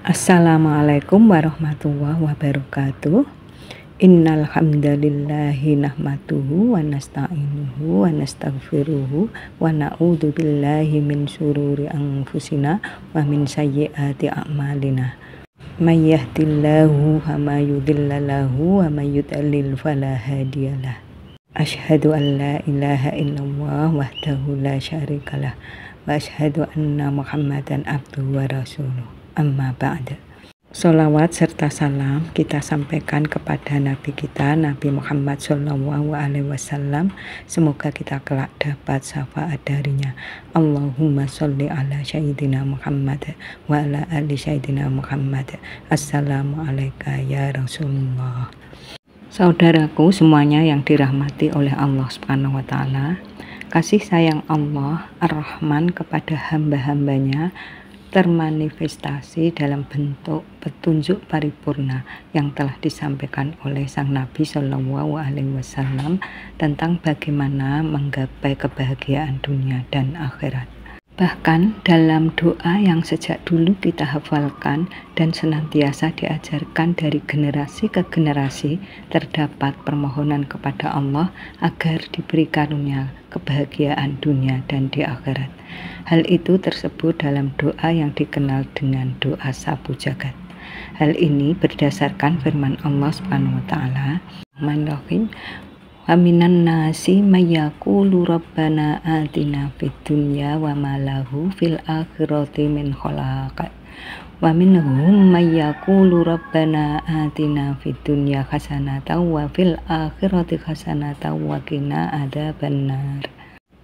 Assalamualaikum warahmatullahi wabarakatuh. Innal hamdalillahi nahmaduhu wa nasta'inuhu wa nastaghfiruhu wa na'udzu billahi min syururi anfusina wa min sayyiati a'malina. May yahdihillahu fala mudilla lahu wa may yudlil fala hadiyalah. Asyhadu an la ilaha illallah wahdahu la syarikalah wa asyhadu anna Muhammadan abduhu wa rasuluh. Amma ba'da. Sholawat serta salam kita sampaikan kepada Nabi kita, Nabi Muhammad SAW. Semoga kita kelak dapat syafaat darinya. Allahumma sholli ala Sayyidina Muhammad wa ala ali Sayyidina Muhammad. Assalamualaikum ya Rasulullah. Saudaraku semuanya yang dirahmati oleh Allah Subhanahu wa Ta'ala, kasih sayang Allah Ar-Rahman kepada hamba-hambanya termanifestasi dalam bentuk petunjuk paripurna yang telah disampaikan oleh Sang Nabi Shallallahu Alaihi Wasallam tentang bagaimana menggapai kebahagiaan dunia dan akhirat. Bahkan dalam doa yang sejak dulu kita hafalkan dan senantiasa diajarkan dari generasi ke generasi, terdapat permohonan kepada Allah agar diberi karunia kebahagiaan dunia dan di akhirat. Hal itu tersebut dalam doa yang dikenal dengan doa sapu jagat. Hal ini berdasarkan firman Allah Subhanahu wa Ta'ala, Bismillahirrahmanirrahim. Wa minan nasi may yaqulu rabbana atina fid dunya wa ma lahu fil akhirati min khalaq. Wa minhum may yaqulu rabbana atina fid dunya hasanatan wa fil akhirati hasanatan wa qina adzabannar.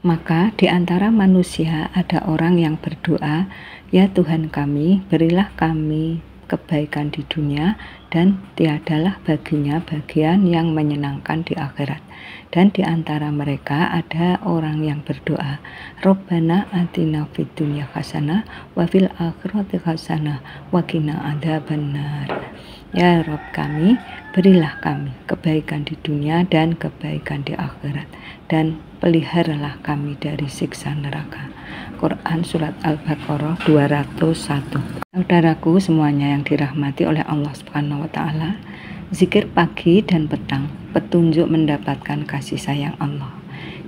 Maka di antara manusia ada orang yang berdoa, ya Tuhan kami, berilah kami kebaikan di dunia dan tiadalah baginya bagian yang menyenangkan di akhirat. Dan di antara mereka ada orang yang berdoa, Rabbana atina fid dunya hasanah wa fil akhirati hasanah wa qina adzabannar. Ya Rabb kami, berilah kami kebaikan di dunia dan kebaikan di akhirat, dan peliharalah kami dari siksa neraka. Quran Surat Al-Baqarah 201. Saudaraku semuanya yang dirahmati oleh Allah Subhanahu wa Ta'ala, zikir pagi dan petang, petunjuk mendapatkan kasih sayang Allah.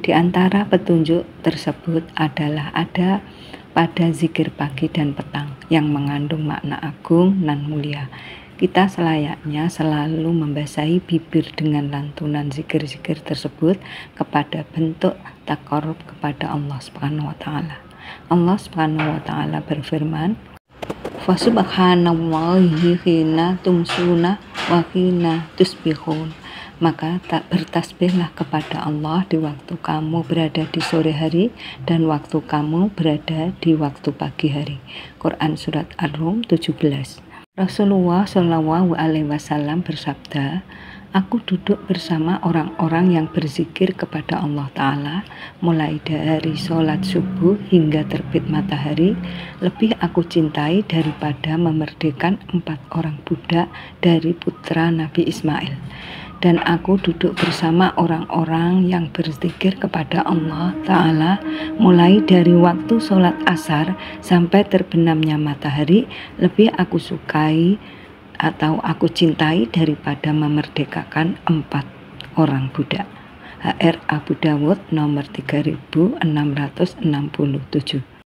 Di antara petunjuk tersebut adalah ada pada zikir pagi dan petang yang mengandung makna agung dan mulia. Kita selayaknya selalu membasahi bibir dengan lantunan zikir-zikir tersebut kepada bentuk taqarrub kepada Allah Subhanahu wa Ta'ala. Allah Subhanahu wa Ta'ala berfirman, fa subhanallahi hina tumsuna wa hina tusbihun. Maka tak bertasbihlah kepada Allah di waktu kamu berada di sore hari dan waktu kamu berada di waktu pagi hari. Quran Surat Ar-Rum 17. Rasulullah Shallallahu Alaihi Wasallam bersabda, aku duduk bersama orang-orang yang berzikir kepada Allah Ta'ala mulai dari sholat subuh hingga terbit matahari. Lebih aku cintai daripada memerdekakan 4 orang budak dari putra Nabi Ismail. Dan aku duduk bersama orang-orang yang berzikir kepada Allah Ta'ala mulai dari waktu sholat asar sampai terbenamnya matahari. Lebih aku sukai atau aku cintai daripada memerdekakan 4 orang budak. HR Abu Dawud nomor 3667.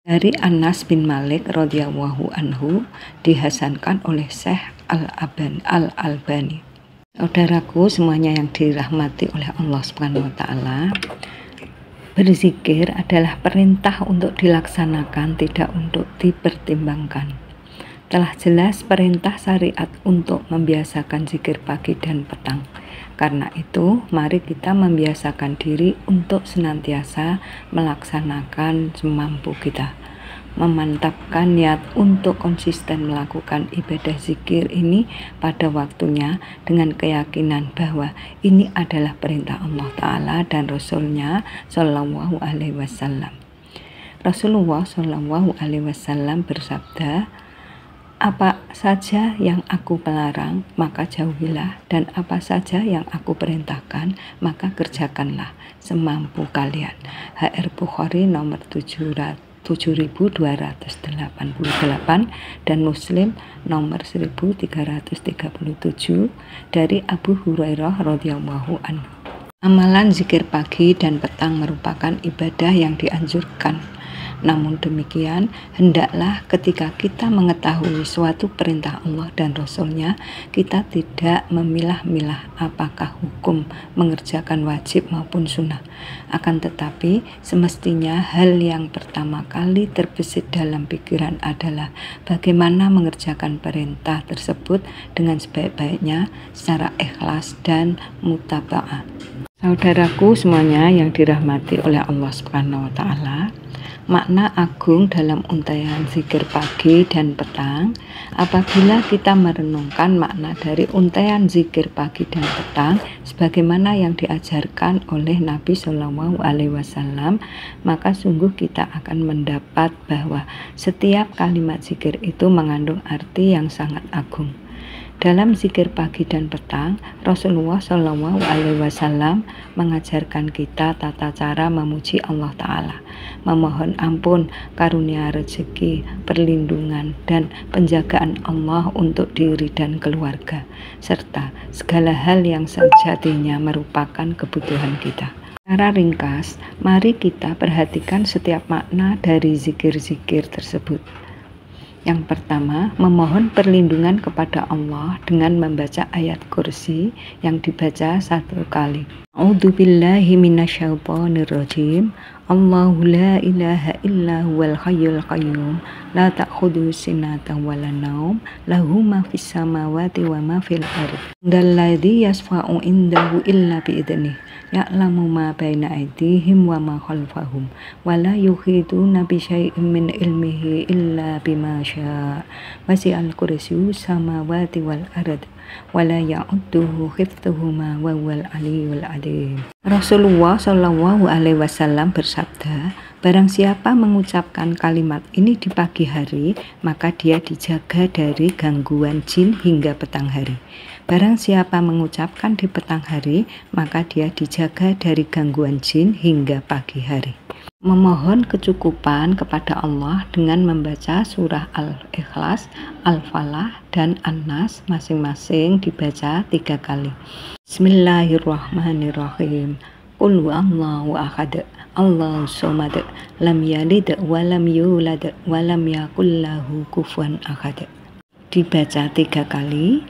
Dari Anas bin Malik radhiyallahu anhu, dihasankan oleh Syekh Al-Albani. Saudaraku semuanya yang dirahmati oleh Allah Subhanahu wa Ta'ala, berzikir adalah perintah untuk dilaksanakan, tidak untuk dipertimbangkan. Telah jelas perintah syariat untuk membiasakan zikir pagi dan petang. Karena itu, mari kita membiasakan diri untuk senantiasa melaksanakan semampu kita. Memantapkan niat untuk konsisten melakukan ibadah zikir ini pada waktunya dengan keyakinan bahwa ini adalah perintah Allah Ta'ala dan Rasulnya Shallallahu Alaihi Wasallam. Rasulullah Shallallahu Alaihi Wasallam bersabda, apa saja yang aku melarang maka jauhilah, dan apa saja yang aku perintahkan maka kerjakanlah semampu kalian. HR Bukhari nomor 700 7288 dan Muslim nomor 1337 dari Abu Hurairah radhiyallahu anhu. Amalan zikir pagi dan petang merupakan ibadah yang dianjurkan. Namun demikian, hendaklah ketika kita mengetahui suatu perintah Allah dan Rasul-Nya, kita tidak memilah-milah apakah hukum mengerjakan wajib maupun sunnah. Akan tetapi, semestinya hal yang pertama kali terbesit dalam pikiran adalah bagaimana mengerjakan perintah tersebut dengan sebaik-baiknya, secara ikhlas dan mutaba'ah. Saudaraku semuanya yang dirahmati oleh Allah Subhanahu wa Ta'ala, makna agung dalam untaian zikir pagi dan petang. Apabila kita merenungkan makna dari untaian zikir pagi dan petang sebagaimana yang diajarkan oleh Nabi Shallallahu Alaihi Wasallam, maka sungguh kita akan mendapat bahwa setiap kalimat zikir itu mengandung arti yang sangat agung. Dalam zikir pagi dan petang, Rasulullah Shallallahu Alaihi Wasallam mengajarkan kita tata cara memuji Allah Ta'ala, memohon ampun, karunia rezeki, perlindungan, dan penjagaan Allah untuk diri dan keluarga, serta segala hal yang sejatinya merupakan kebutuhan kita. Secara ringkas, mari kita perhatikan setiap makna dari zikir-zikir tersebut. Yang pertama, memohon perlindungan kepada Allah dengan membaca ayat kursi yang dibaca 1 kali. A'udzubillahi minasyaitonirrajim. Allahu la ilaha illa huwal hayyul qayyum la ta'khudhuhu sinatun wa la naum lahu ma fis samawati wa ma fil ardh. Alladzi yashfa'u indahu illa bi idnih. Ya'lamu ma baina aydihim wa ma khalfahum wa la yuhituna bi syai'in min ilmihi illa bima syaa. Wasi'al kursiyyu samawati wal ardh wa la ya'udduhu hifdhuhuma wa huwal aliyyul azim. Rasulullah Shallallahu Alaihi Wasallam bersabda, barang siapa mengucapkan kalimat ini di pagi hari, maka dia dijaga dari gangguan jin hingga petang hari. Barang siapa mengucapkan di petang hari, maka dia dijaga dari gangguan jin hingga pagi hari. Memohon kecukupan kepada Allah dengan membaca surah Al-Ikhlas, Al-Falah, dan An-Nas masing-masing dibaca 3 kali. Bismillahirrahmanirrahim. Qul huwallahu ahad, Allahus samad, lam yalid wa lam yulad wa lam yakul lahu kufuwan ahad. Dibaca 3 kali.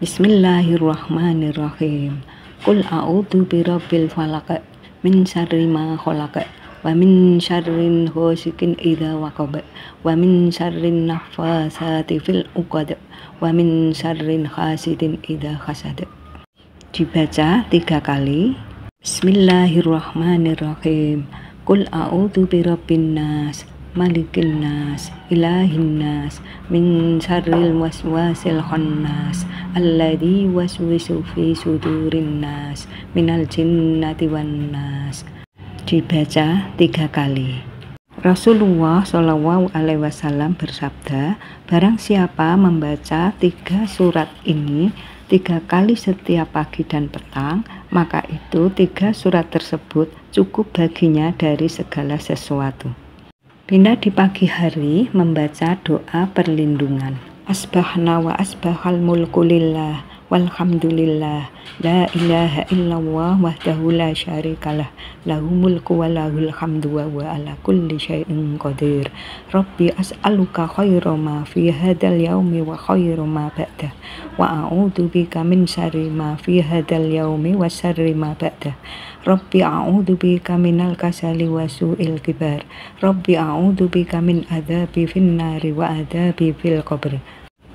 Bismillahirrahmanirrahim. Qul a'udzu birabbil falaq min syarri ma khalaq wa min syarrin ghasiqin idza waqab wa min syarrin naffasati fil 'uqad wa min syarrin hasidin idza hasad. Dibaca 3 kali. Bismillahirrahmanirrahim. Qul a'udzu birabbin nas, malikin nas, ilahin nas, min syarril waswasil khannas, alladzi waswisu fi sudurin nas, minal jinnati wan nas. Dibaca 3 kali. Rasulullah Shallallahu Alaihi Wasallam bersabda, barang siapa membaca 3 surat ini 3 kali setiap pagi dan petang, maka itu 3 surat tersebut cukup baginya dari segala sesuatu. Bila di pagi hari membaca doa perlindungan, asbahna wa asbahal mulku lillah walhamdulillah la ilaha illallah wahdahu la syarikalah lahu mulku wa lahul hamdu wa huwa ala kulli syai'in qadir. Rabbi as'aluka khairu ma fi hadzal yaumi wa khairu ma ba'dah wa a'udzu bika min syarri ma fi hadzal yaumi wa syarri ma ba'dah. Rabbi a'udzu bika minal kasali wa su'il kibar. Rabbi a'udzu bika min adzabi finnari wa adzabi fil qabr.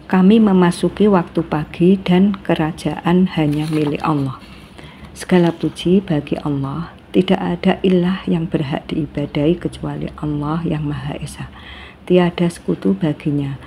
Kami memasuki waktu pagi dan kerajaan hanya milik Allah. Segala puji bagi Allah, tidak ada ilah yang berhak diibadahi kecuali Allah yang Maha Esa. Tiada sekutu baginya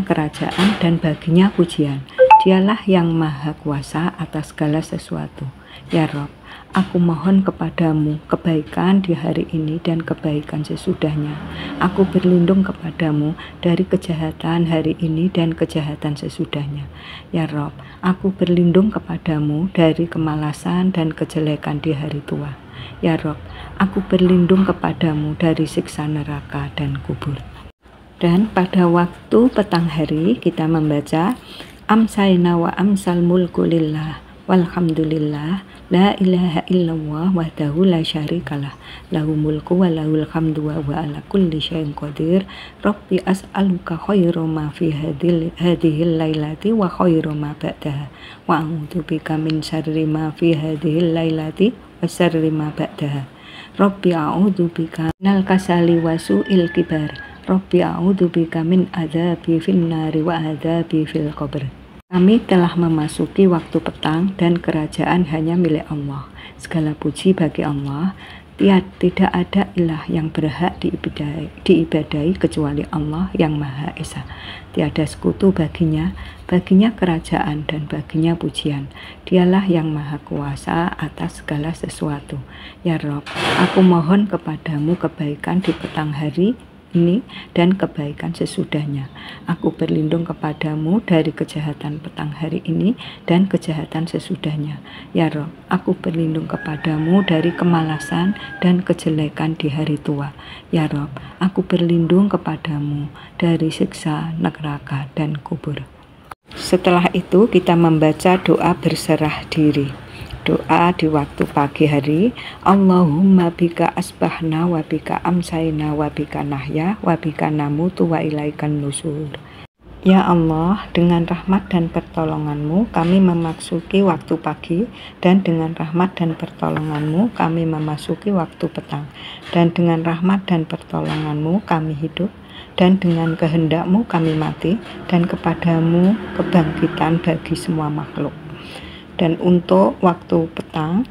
kerajaan dan baginya pujian. Dialah yang Maha Kuasa atas segala sesuatu. Ya Rob, aku mohon kepadamu kebaikan di hari ini dan kebaikan sesudahnya. Aku berlindung kepadamu dari kejahatan hari ini dan kejahatan sesudahnya. Ya Rob, aku berlindung kepadamu dari kemalasan dan kejelekan di hari tua. Ya Rob, aku berlindung kepadamu dari siksa neraka dan kubur. Dan pada waktu petang hari kita membaca Amsayna wa amsal mulku lillah walhamdulillah la ilaha illallah wahdahu la syarikalah lahu mulku wa lahul hamdu wa ala kulli syai'in qadir. Rabbi as'aluka khairu ma fi hadhil lailati wa khairu ma ba'daha wa a'udzu bika min syarri ma fi hadhil lailati wa syarri ma ba'daha. Rabbi a'udzu bika minal kasali wa su'il kibar. Rabbi a'udzu bika min adzabi fin nari wa adzabi fil qabr. Kami telah memasuki waktu petang dan kerajaan hanya milik Allah. Segala puji bagi Allah. Tidak ada ilah yang berhak diibadai kecuali Allah yang Maha Esa. Tiada sekutu baginya kerajaan dan baginya pujian. Dialah yang Maha Kuasa atas segala sesuatu. Ya Rob, aku mohon kepadamu kebaikan di petang hari ini dan kebaikan sesudahnya. Aku berlindung kepadamu dari kejahatan petang hari ini dan kejahatan sesudahnya. Ya Rob, aku berlindung kepadamu dari kemalasan dan kejelekan di hari tua. Ya Rob, aku berlindung kepadamu dari siksa neraka dan kubur. Setelah itu kita membaca doa berserah diri. Doa di waktu pagi hari. Allahumma bika asbahna wa bika amsayna wa bika nahya wa bika namutu wa ilaikan nusur. Ya Allah, dengan rahmat dan pertolonganmu kami memasuki waktu pagi, dan dengan rahmat dan pertolonganmu kami memasuki waktu petang, dan dengan rahmat dan pertolonganmu kami hidup, dan dengan kehendakmu kami mati, dan kepadamu kebangkitan bagi semua makhluk. Dan untuk waktu petang,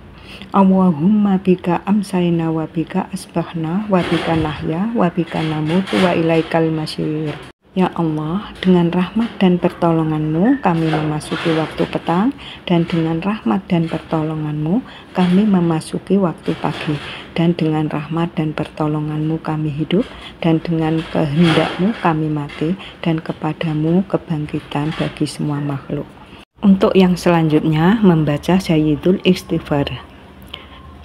Allahumma bika amsayna wa bika asbahna wa bika nahya wa bika namutu wa ilaikal masyir. Ya Allah, dengan rahmat dan pertolonganmu kami memasuki waktu petang, dan dengan rahmat dan pertolonganmu kami memasuki waktu pagi, dan dengan rahmat dan pertolonganmu kami hidup, dan dengan kehendakmu kami mati, dan kepadamu kebangkitan bagi semua makhluk. Untuk yang selanjutnya membaca Sayyidul Istighfar.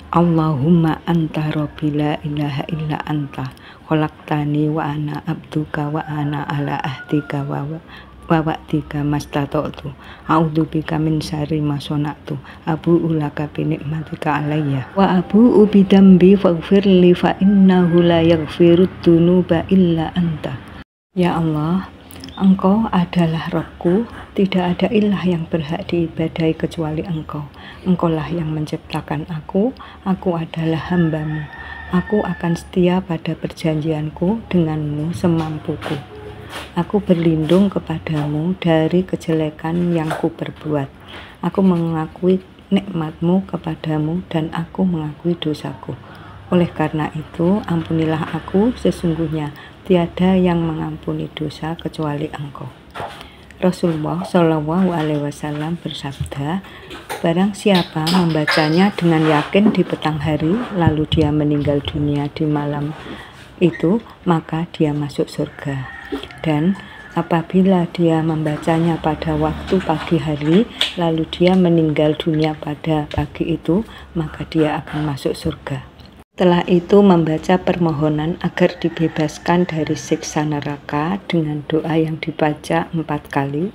Allahumma anta rabbi la ilaha illa anta khalaqtani wa ana abduka wa ana ala ahdika wa wa'dika mastata'tu a'udzubika min syarri ma sana'tu abu'u laka bi ni'matika alayya wa abu'u bi dambi faghfirli fa innahu la yaghfirud dzunuba illa anta. Ya Allah, Engkau adalah Rabbku, tidak ada ilah yang berhak diibadai kecuali Engkau. Engkaulah yang menciptakan aku adalah hamba-Mu. Aku akan setia pada perjanjianku denganmu semampuku. Aku berlindung kepadamu dari kejelekan yang ku perbuat. Aku mengakui nikmat-Mu kepadamu dan aku mengakui dosaku. Oleh karena itu, ampunilah aku, sesungguhnya tiada yang mengampuni dosa kecuali Engkau. Rasulullah Shallallahu Alaihi Wasallam bersabda, barang siapa membacanya dengan yakin di petang hari, lalu dia meninggal dunia di malam itu, maka dia masuk surga. Dan apabila dia membacanya pada waktu pagi hari, lalu dia meninggal dunia pada pagi itu, maka dia akan masuk surga. Setelah itu membaca permohonan agar dibebaskan dari siksa neraka dengan doa yang dibaca 4 kali.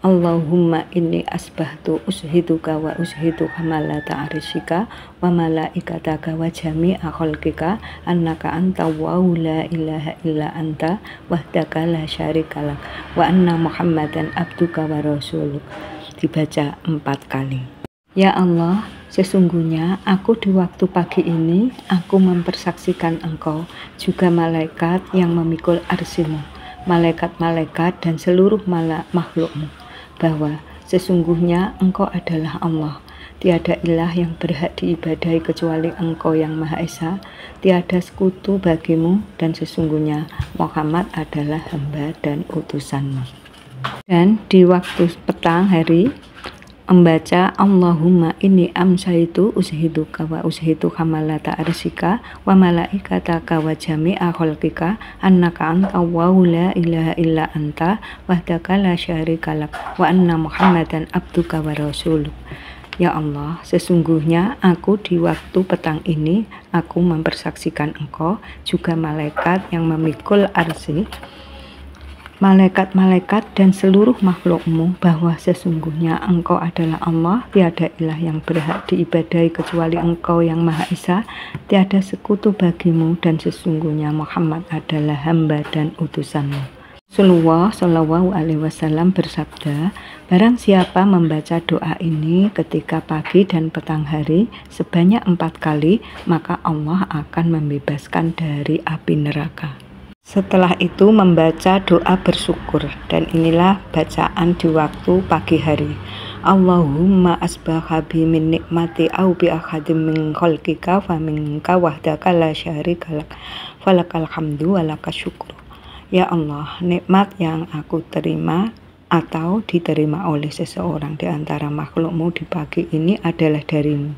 Allahumma inni asbahtu ushiduka wa ushidu hamalata arsyika wa malaikataka wa jami'a khalqika annaka anta wa la ilaha illa anta wahdaka la syarika lak wa anna muhammadan abduka wa rasuluk. Dibaca 4 kali. Ya Allah, sesungguhnya aku di waktu pagi ini, aku mempersaksikan Engkau, juga malaikat yang memikul arsy-Mu, malaikat-malaikat dan seluruh makhluk-Mu, bahwa sesungguhnya Engkau adalah Allah. Tiada ilah yang berhak diibadai kecuali Engkau yang Maha Esa, tiada sekutu bagimu, dan sesungguhnya Muhammad adalah hamba dan utusan-Mu. Dan di waktu petang hari, membaca Allahumma inni amsaitu ushiduka wa ushidu hamalata arsika wa malaikataka wa jami'a khalqika annaka antawwahu la ilaha illa anta wahdaka la syarika lak wa anna muhammadan abduka wa rasuluk. Ya Allah, sesungguhnya aku di waktu petang ini aku mempersaksikan Engkau, juga malaikat yang memikul arsy, malaikat-malaikat dan seluruh makhlukmu, bahwa sesungguhnya Engkau adalah Allah, tiada ilah yang berhak diibadahi kecuali Engkau yang Maha Esa, tiada sekutu bagimu, dan sesungguhnya Muhammad adalah hamba dan utusanmu. Rasulullah Shallallahu Alaihi Wasallam bersabda, barang siapa membaca doa ini ketika pagi dan petang hari sebanyak 4 kali, maka Allah akan membebaskan dari api neraka. Setelah itu membaca doa bersyukur, dan inilah bacaan di waktu pagi hari. Allahumma asbaha bi min nikmati au bi ahadim min khalqika fa minka wahdaka la syarika lak falakal hamdu wa lakal syukur. Ya Allah, nikmat yang aku terima atau diterima oleh seseorang di antara makhlukmu di pagi ini adalah darimu.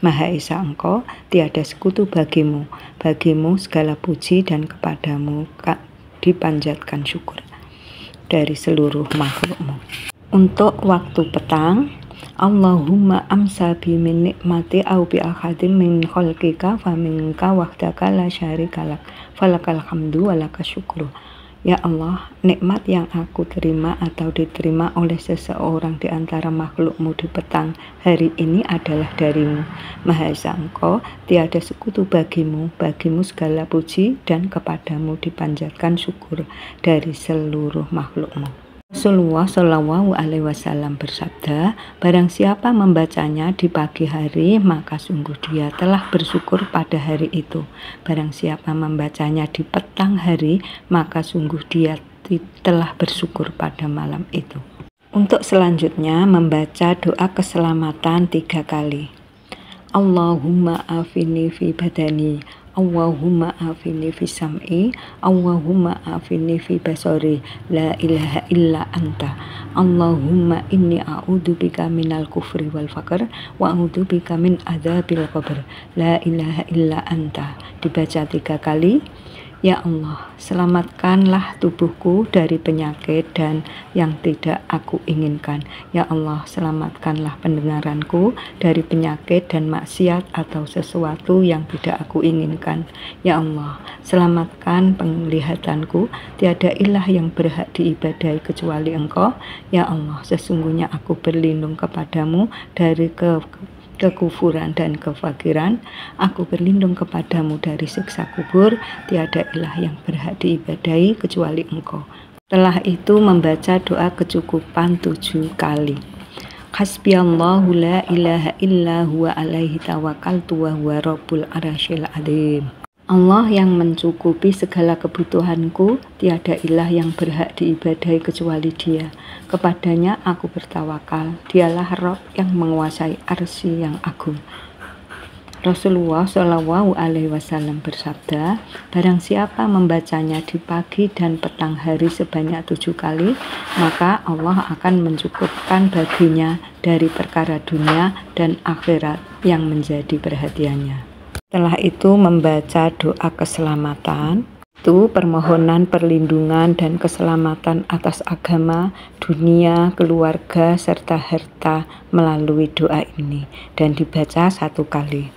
Maha Esa Engkau, tiada sekutu bagimu. Bagimu segala puji dan kepadamu dipanjatkan syukur dari seluruh makhlukmu. Untuk waktu petang, Allahumma amsa bi min nikmati au bi ahadim min khalqika fa minka wahdaka la syarika lak falakal hamdu wa lakal syukru. Ya Allah, nikmat yang aku terima atau diterima oleh seseorang di antara makhlukmu di petang hari ini adalah darimu. Maha Esa Engkau, tiada sekutu bagimu. Bagimu segala puji dan kepadamu dipanjatkan syukur dari seluruh makhlukmu. Rasulullah Shallallahu Alaihi Wasallam bersabda, barang siapa membacanya di pagi hari, maka sungguh dia telah bersyukur pada hari itu. Barang siapa membacanya di petang hari, maka sungguh dia telah bersyukur pada malam itu. Untuk selanjutnya membaca doa keselamatan 3 kali. Allahumma afini fi badani, Allahumma afini fi sam'i, Allahumma afini fi basari, la ilaha illa anta. Allahumma inni a'udzubika minal kufri wal faqr wa a'udzubika min adzabil qabr, la ilaha illa anta. Dibaca 3 kali. Ya Allah, selamatkanlah tubuhku dari penyakit dan yang tidak aku inginkan. Ya Allah, selamatkanlah pendengaranku dari penyakit dan maksiat atau sesuatu yang tidak aku inginkan. Ya Allah, selamatkan penglihatanku, tiada ilah yang berhak diibadahi kecuali Engkau. Ya Allah, sesungguhnya aku berlindung kepadamu dari kekufuran dan kefakiran. Aku berlindung kepadamu dari siksa kubur, tiada ilah yang berhak diibadahi kecuali Engkau. Setelah itu membaca doa kecukupan 7 kali. Hasbiyallahu la ilaha illa huwa alaihi tawakkaltu wa huwa rabbul arsyil adzim. Allah yang mencukupi segala kebutuhanku, tiada ilah yang berhak diibadahi kecuali Dia. Kepadanya aku bertawakal, Dialah Rabb yang menguasai arsy yang agung. Rasulullah Shallallahu Alaihi Wasallam bersabda, barang siapa membacanya di pagi dan petang hari sebanyak 7 kali, maka Allah akan mencukupkan baginya dari perkara dunia dan akhirat yang menjadi perhatiannya. Setelah itu membaca doa keselamatan, itu permohonan perlindungan dan keselamatan atas agama, dunia, keluarga, serta harta melalui doa ini, dan dibaca 1 kali.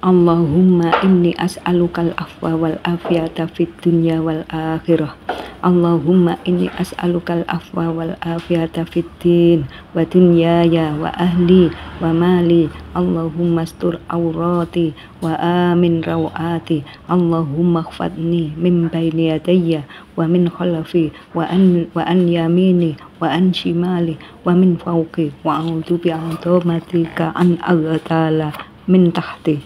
Allahumma inni as'alukal afwa wal afiyata fid dunya wal akhirah. Allahumma inni as'alukal afwa wal afiyata fid din wa dunyaya wa ahli wa mali. Allahumma astur awrati wa amin rawati. Allahumma khfadni min bayni yadayya wa min khalfi wa an yamini wa an shimali wa min fawqi wa a'udzu bi'azamatika an aghtala min tahti.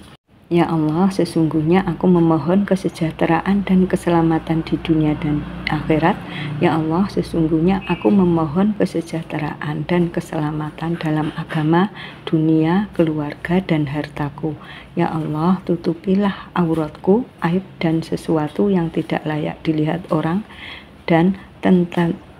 Ya Allah, sesungguhnya aku memohon kesejahteraan dan keselamatan di dunia dan akhirat. Ya Allah, sesungguhnya aku memohon kesejahteraan dan keselamatan dalam agama, dunia, keluarga, dan hartaku. Ya Allah, tutupilah auratku, aib dan sesuatu yang tidak layak dilihat orang, dan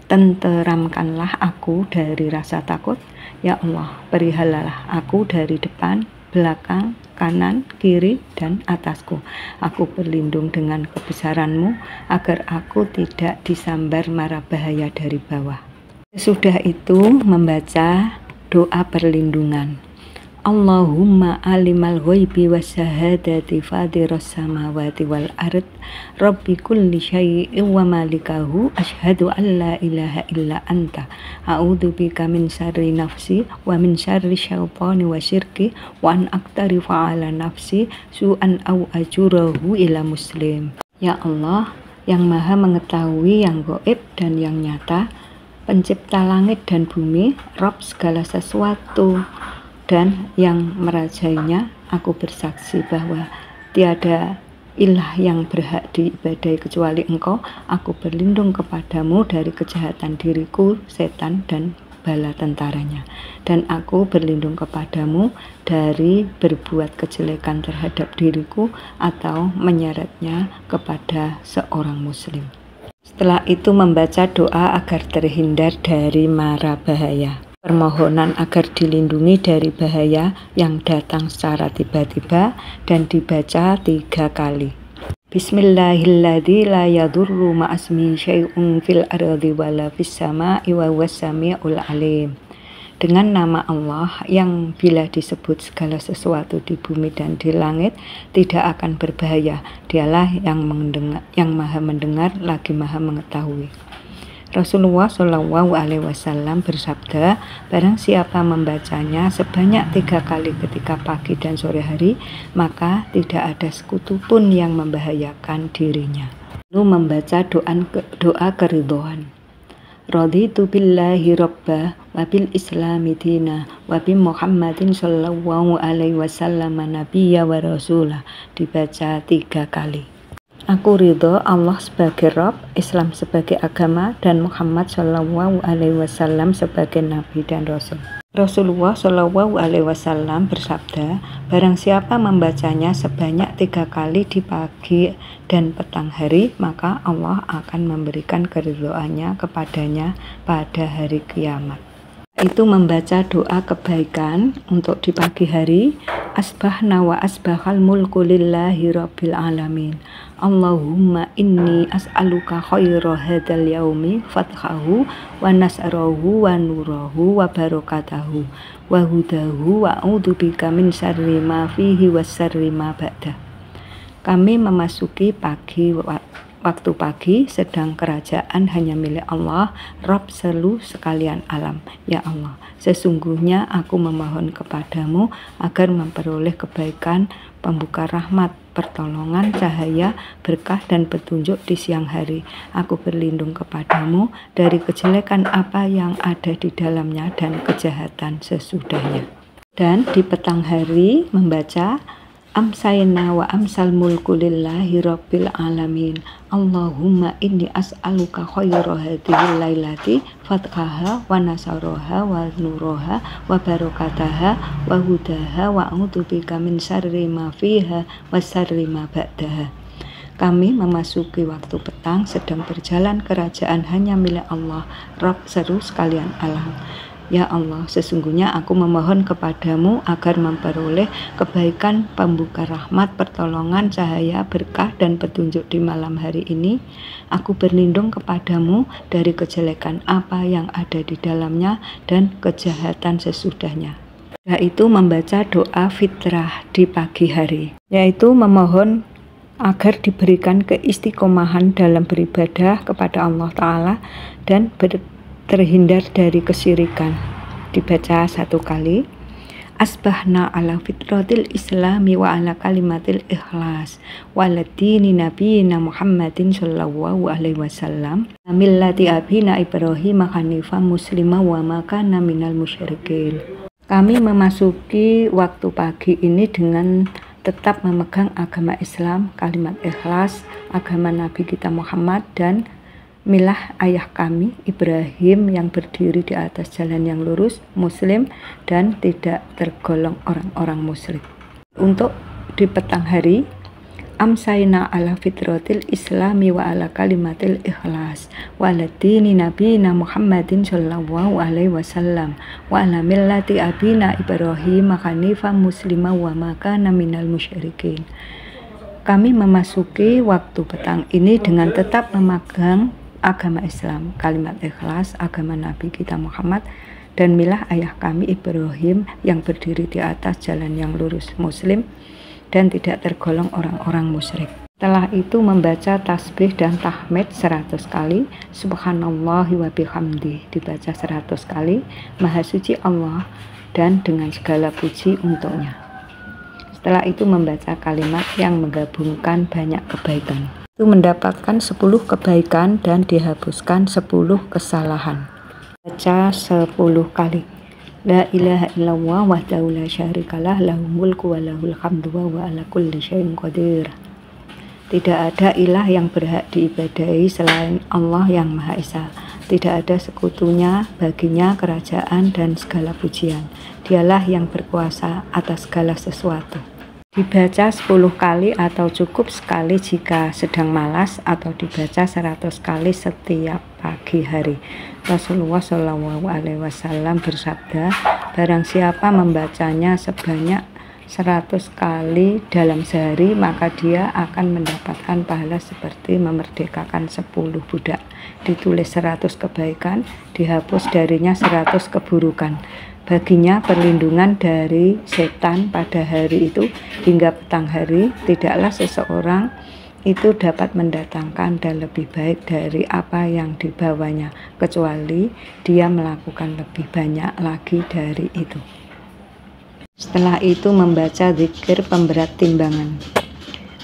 tenteramkanlah aku dari rasa takut. Ya Allah, perihalalah aku dari depan, belakang, kanan, kiri, dan atasku. Aku berlindung dengan kebesaran-Mu agar aku tidak disambar mara bahaya dari bawah. Sesudah itu membaca doa perlindungan. Allahumma alimal ghaibi wasyahadati fadiras samawati wal ard rabbi kulli syai'in wa malikahu asyhadu an la ilaha illa anta a'udzubika min syarri nafsi wa min syarri syaitani wa syirki wa an aqtarifa ala nafsi su'an au ajurahu ila muslim. Ya Allah, yang maha mengetahui yang gaib dan yang nyata, pencipta langit dan bumi, Rabb segala sesuatu dan yang merajainya, aku bersaksi bahwa tiada ilah yang berhak diibadai kecuali Engkau. Aku berlindung kepadamu dari kejahatan diriku, setan, dan bala tentaranya. Dan aku berlindung kepadamu dari berbuat kejelekan terhadap diriku atau menyeretnya kepada seorang muslim. Setelah itu membaca doa agar terhindar dari mara bahaya. Permohonan agar dilindungi dari bahaya yang datang secara tiba-tiba dan dibaca 3 kali. Bismillahilladzi la yadurru ma'asmihi syai'un fil ardi wala fis sama'i wa huwas samiul alim. Dengan nama Allah yang bila disebut segala sesuatu di bumi dan di langit tidak akan berbahaya. Dialah yang maha mendengar lagi maha mengetahui. Rasulullah Shallallahu Alaihi Wasallam bersabda, barang siapa membacanya sebanyak 3 kali ketika pagi dan sore hari, maka tidak ada sekutu pun yang membahayakan dirinya. Lalu membaca doa keridhaan. Raditu billahi rabbah wa bil islami dina wa bi Muhammadin sallallahu alaihi wasallam nabiyya wa rasulah, dibaca 3 kali. Aku ridho Allah sebagai Rabb, Islam sebagai agama, dan Muhammad Shallallahu Alaihi Wasallam sebagai Nabi dan Rasul. Rasulullah Shallallahu Alaihi Wasallam bersabda, barang siapa membacanya sebanyak 3 kali di pagi dan petang hari, maka Allah akan memberikan keridhoannya kepadanya pada hari kiamat. Itu membaca doa kebaikan untuk di pagi hari. Asbahna wa asbahal mulku lillahi rabbil alamin. Allahumma inni as'aluka khaira hadzal yaumi fathahu wa nasrahu wa nurahu wa barakatahu wa hudahu wa a'udzubika min syarri ma fihi wa syarri ma ba'da. Kami memasuki waktu pagi, sedang kerajaan hanya milik Allah, Rabb seluruh sekalian alam. Ya Allah, sesungguhnya aku memohon kepadamu agar memperoleh kebaikan, pembuka rahmat, pertolongan, cahaya, berkah, dan petunjuk di siang hari. Aku berlindung kepadamu dari kejelekan apa yang ada di dalamnya dan kejahatan sesudahnya. Dan di petang hari membaca Amsayna wa amsal mulku lillahi rabbil alamin. Allahumma inni as'aluka khaira hadhil lailati fathaha wa nasaraha wa nuraha wa barakataha wa hudaha wa a'udzubika min syarri ma fiha wa syarri ma ba'daha. Kami memasuki waktu petang, sedang berjalan kerajaan hanya milik Allah, Rabb seluruh sekalian alam. Ya Allah, sesungguhnya aku memohon kepadamu agar memperoleh kebaikan, pembuka rahmat, pertolongan, cahaya, berkah, dan petunjuk di malam hari ini. Aku berlindung kepadamu dari kejelekan apa yang ada di dalamnya dan kejahatan sesudahnya. Yaitu membaca doa fitrah di pagi hari, yaitu memohon agar diberikan keistiqomahan dalam beribadah kepada Allah Ta'ala dan terhindar dari kesyirikan. Dibaca 1 kali. Asbahna ala fitratil islami wa ala kalimatil ikhlas waladini nabiyina Muhammadin sallallahu alaihi wasallam millati abina Ibrahim hanifan muslima wa makana minal musyrikin. Kami memasuki waktu pagi ini dengan tetap memegang agama Islam, kalimat ikhlas, agama Nabi kita Muhammad, dan milah ayah kami Ibrahim yang berdiri di atas jalan yang lurus, muslim, dan tidak tergolong orang-orang musyrik. Untuk di petang hari, amsayna ala fitratil islami wa ala kalimatil ikhlas wa ala dini nabina Muhammadin sallallahu alaihi wasallam wa ala millati abina Ibrahim hanifan muslima wa ma kana minal musyrikin. Kami memasuki waktu petang ini dengan tetap memegang agama Islam, kalimat ikhlas, agama Nabi kita Muhammad, dan milah ayah kami Ibrahim yang berdiri di atas jalan yang lurus muslim dan tidak tergolong orang-orang musyrik. Setelah itu membaca tasbih dan tahmid 100 kali, subhanallah wa bihamdi dibaca 100 kali, maha suci Allah dan dengan segala puji untuknya. Setelah itu membaca kalimat yang menggabungkan banyak kebaikan. Itu mendapatkan 10 kebaikan dan dihapuskan 10 kesalahan. Baca 10 kali. La ilaha illallah wahdahu la syarikalah lahul mulku wa lahul hamdu wa huwa ala kulli syai'in qadir. Tidak ada ilah yang berhak diibadahi selain Allah yang Maha Esa. Tidak ada sekutunya, baginya kerajaan dan segala pujian. Dialah yang berkuasa atas segala sesuatu. Dibaca 10 kali atau cukup sekali jika sedang malas, atau dibaca 100 kali setiap pagi hari. Rasulullah SAW bersabda, barang siapa membacanya sebanyak 100 kali dalam sehari, maka dia akan mendapatkan pahala seperti memerdekakan 10 budak. Ditulis 100 kebaikan, dihapus darinya 100 keburukan. Baginya perlindungan dari setan pada hari itu hingga petang hari. Tidaklah seseorang itu dapat mendatangkan dan lebih baik dari apa yang dibawanya, kecuali dia melakukan lebih banyak lagi dari itu. Setelah itu membaca zikir pemberat timbangan.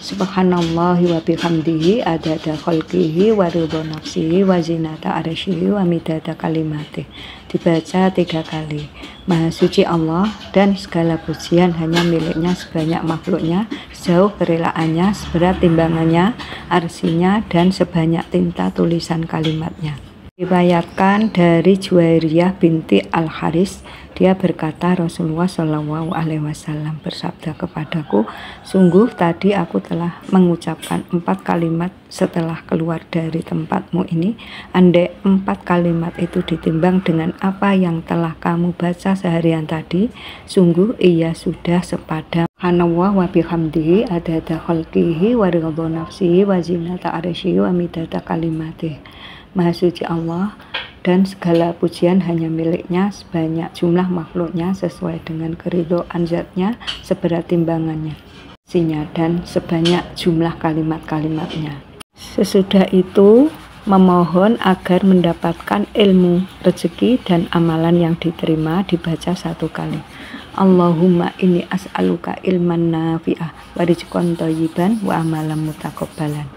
Subhanallahi wa bihamdihi adada khalqihi wa ridha nafsihi wa zinata arsyihi wa midada kalimatih. Dibaca 3 kali. Maha suci Allah dan segala pujian hanya miliknya sebanyak makhluknya, sejauh kerelaannya, seberat timbangannya, arsinya, dan sebanyak tinta tulisan kalimatnya. Diriwayatkan dari Juwairiyah binti Al-Haris, dia berkata, Rasulullah SAW bersabda kepadaku, sungguh tadi aku telah mengucapkan 4 kalimat setelah keluar dari tempatmu ini. Andai 4 kalimat itu ditimbang dengan apa yang telah kamu baca seharian tadi, sungguh ia sudah sepadan. Subhanallah wa bihamdihi adada khalqihi wa ridha nafsihi wa zinata arsyihi wa midada kalimatih. Maha suci Allah dan segala pujian hanya miliknya, sebanyak jumlah makhluknya sesuai dengan keridhaan zatnya, seberat timbangannya, sinya, dan sebanyak jumlah kalimat-kalimatnya. Sesudah itu memohon agar mendapatkan ilmu, rezeki, dan amalan yang diterima dibaca 1 kali. Allahumma inni as'aluka ilman nafi'ah wa rizqan thayyiban wa amalan mutaqabbalan.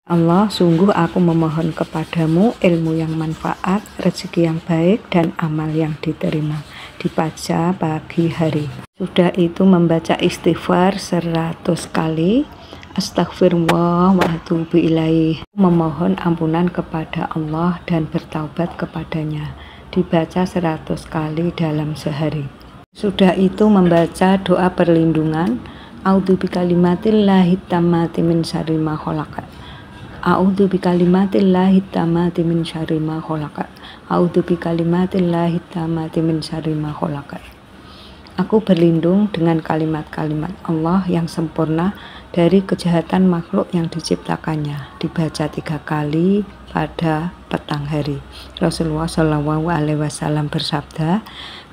Allah, sungguh aku memohon kepadamu ilmu yang manfaat, rezeki yang baik, dan amal yang diterima. Dibaca pagi hari. Sudah itu membaca istighfar 100 kali. Astaghfirullah wa atubu ilaih. Memohon ampunan kepada Allah dan bertaubat kepadanya. Dibaca 100 kali dalam sehari. Sudah itu membaca doa perlindungan. A'udzu bikalimatillahi tammati min syarri ma khalaq. A'udzu bikalimatillahi tammati min syarri ma khalaq. A'udzu bikalimatillahi tammati min syarri ma khalaq. Aku berlindung dengan kalimat-kalimat Allah yang sempurna dari kejahatan makhluk yang diciptakannya. Dibaca 3 kali pada petang hari. Rasulullah SAW bersabda,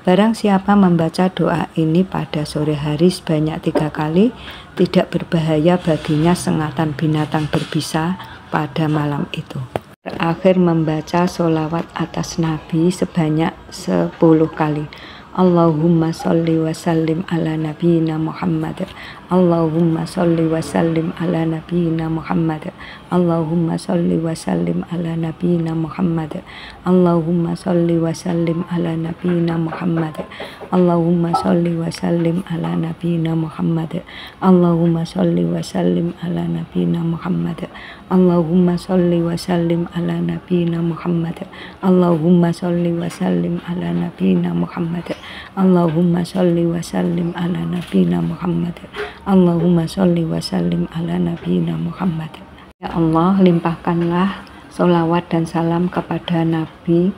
barang siapa membaca doa ini pada sore hari sebanyak 3 kali, tidak berbahaya baginya sengatan binatang berbisa pada malam itu. Terakhir membaca sholawat atas Nabi sebanyak 10 kali. Allahumma sholli wa sallim ala nabiyyina Muhammad. Allahumma sholli wa sallim ala nabiyyina Muhammad. Allahumma sholli wa sallim ala nabiyyina Muhammad. Allahumma sholli wa sallim ala nabiyyina Muhammad. Allahumma sholli wa sallim ala nabiyyina Muhammad. Allahumma sholli wa sallim ala nabiyyina Muhammad. Allahumma sholli wa sallim ala nabiyyina Muhammad. Allahumma sholli wa sallim ala nabiyyina Muhammad. Allahumma sholli wa sallim ala nabiyyina Muhammad. Allahumma sholli wa sallim ala nabiyina Muhammad. Ya Allah, limpahkanlah sholawat dan salam kepada Nabi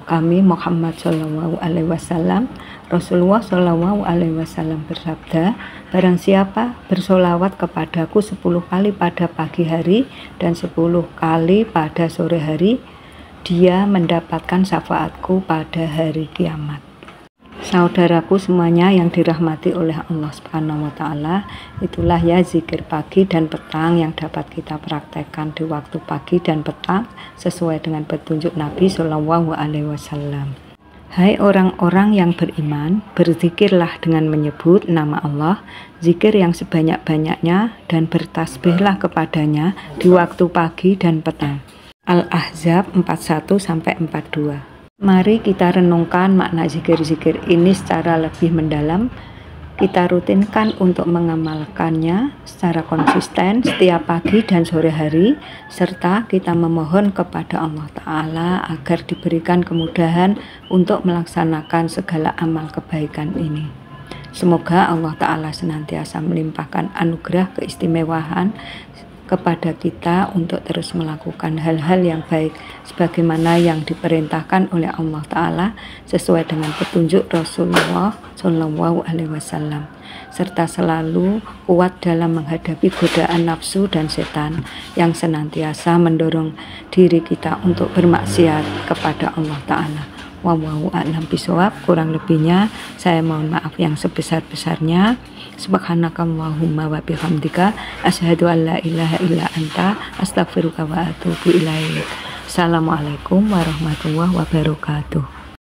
kami Muhammad Shallallahu Alaihi Wasallam. Rasulullah Shallallahu Alaihi Wasallam bersabda, barang siapa bersolawat kepadaku 10 kali pada pagi hari dan 10 kali pada sore hari, dia mendapatkan syafaatku pada hari kiamat. Saudaraku semuanya yang dirahmati oleh Allah Subhanahu wa Ta'ala, itulah ya zikir pagi dan petang yang dapat kita praktekkan di waktu pagi dan petang sesuai dengan petunjuk Nabi Shallallahu Alaihi Wasallam. Hai orang-orang yang beriman, berzikirlah dengan menyebut nama Allah, zikir yang sebanyak-banyaknya, dan bertasbihlah kepadanya di waktu pagi dan petang. Al-Ahzab 41-42. Mari kita renungkan makna zikir-zikir ini secara lebih mendalam. Kita rutinkan untuk mengamalkannya secara konsisten setiap pagi dan sore hari, serta kita memohon kepada Allah Ta'ala agar diberikan kemudahan untuk melaksanakan segala amal kebaikan ini. Semoga Allah Ta'ala senantiasa melimpahkan anugerah keistimewaan kepada kita untuk terus melakukan hal-hal yang baik sebagaimana yang diperintahkan oleh Allah Ta'ala sesuai dengan petunjuk Rasulullah Shallallahu Alaihi Wasallam, serta selalu kuat dalam menghadapi godaan nafsu dan setan yang senantiasa mendorong diri kita untuk bermaksiat kepada Allah Ta'ala. Wallahu a'lam bishawab. Kurang lebihnya saya mohon maaf yang sebesar-besarnya. Subhanakallahumma wa bihamdika asyhadu an la ilaha illa anta astaghfiruka wa atubu ilaik. Assalamualaikum warahmatullahi wabarakatuh.